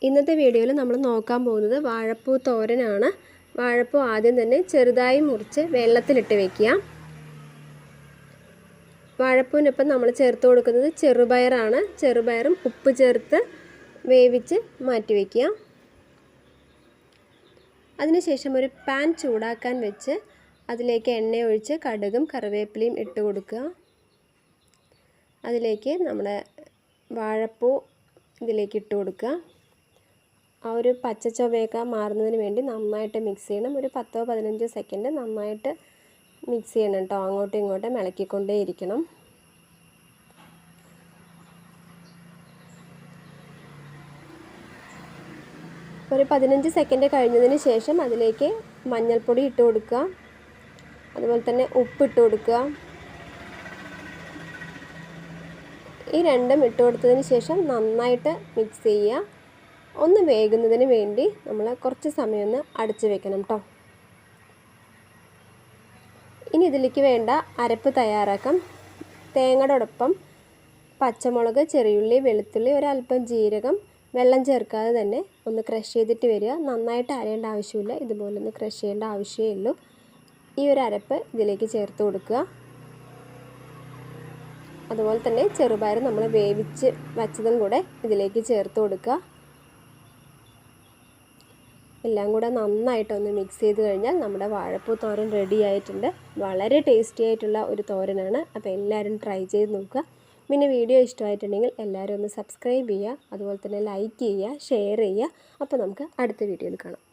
ഇന്നത്തെ വീഡിയോയിൽ നമ്മൾ നോക്കാൻ പോകുന്നത് വാഴപ്പൂ തോരനാണ്. വാഴപ്പൂ ആദ്യം തന്നെ ചെറുതായി മുറിച്ച് വെള്ളത്തിലിട്ട് വെക്കുക. വാഴപ്പൂവിനൊപ്പം നമ്മൾ ചേർത്ത് കൊടുക്കുന്നത് ചെറുപയറാണ്. ചെറുപയറും ഉപ്പ് ചേർത്ത് വേവിച്ച് മാറ്റി വയ്ക്കുക. അതിനുശേഷം ഒരു പാൻ ചൂടാക്കാൻ വെച്ച് അതിലേക്ക് എണ്ണ ഒഴിച്ച് കടുകും കറിവേപ്പിലയും ഇട്ട് കൊടുക്കുക. അതിലേക്ക് നമ്മുടെ വാഴപ്പൂ ഇതിലേക്ക് ഇട്ട് കൊടുക്കുക. ആ ഒരു പച്ച ചുവയൊക്കെ മാറുന്നതിന് വേണ്ടി നന്നായിട്ട് മിക്സ് ചെയ്യണം. ഒരു 10-15 സെക്കൻഡ് നന്നായിട്ട് മിക്സ് ചെയ്യണം കേട്ടോ. അങ്ങോട്ടും ഇങ്ങോട്ടും ഇളക്കിക്കൊണ്ടേ ഇരിക്കണം. ഒരു 15 സെക്കൻഡ് കഴിഞ്ഞതിന് ശേഷം അതിലേക്ക് മഞ്ഞൾപ്പൊടി ഇട്ട് കൊടുക്കുക. അതുപോലെ തന്നെ ഉപ്പിട്ട് കൊടുക്കുക. ഈ രണ്ടും ഇട്ട് കൊടുത്തതിന് ശേഷം നന്നായിട്ട് മിക്സ് ചെയ്യുക. ഒന്ന് വേകുന്നതിന് വേണ്ടി നമ്മൾ കുറച്ച് സമയം ഒന്ന് അടച്ചു വെക്കണം കേട്ടോ. ഇനി ഇതിലേക്ക് വേണ്ട അരപ്പ് തയ്യാറാക്കാം. തേങ്ങയോടൊപ്പം പച്ചമുളക്, ചെറിയുള്ളി, വെളുത്തുള്ളി, ഒരല്പം ജീരകം, വെള്ളം ചേർക്കാതെ തന്നെ ഒന്ന് ക്രഷ് ചെയ്തിട്ട് വരിക. നന്നായിട്ട് അരയേണ്ട ആവശ്യമില്ല, ഇതുപോലെ ഒന്ന് ക്രഷ് ചെയ്യേണ്ട ആവശ്യമേ ഉള്ളൂ. ഈ ഒരു അരപ്പ് ഇതിലേക്ക് ചേർത്ത് കൊടുക്കുക. അതുപോലെ തന്നെ ചെറുപയർ നമ്മൾ വേവിച്ച് വച്ചതും കൂടെ ഇതിലേക്ക് ചേർത്ത് കൊടുക്കുക. എല്ലാം കൂടെ നന്നായിട്ടൊന്ന് മിക്സ് ചെയ്ത് കഴിഞ്ഞാൽ നമ്മുടെ വാഴപ്പൂ തോരൻ റെഡി ആയിട്ടുണ്ട്. വളരെ ടേസ്റ്റി ആയിട്ടുള്ള ഒരു തോരനാണ്. അപ്പോൾ എല്ലാവരും ട്രൈ ചെയ്ത് നോക്കുക. പിന്നെ വീഡിയോ ഇഷ്ടമായിട്ടുണ്ടെങ്കിൽ എല്ലാവരും ഒന്ന് സബ്സ്ക്രൈബ് ചെയ്യുക. അതുപോലെ തന്നെ ലൈക്ക് ചെയ്യുക, ഷെയർ ചെയ്യുക. അപ്പോൾ നമുക്ക് അടുത്ത വീഡിയോയിൽ കാണാം.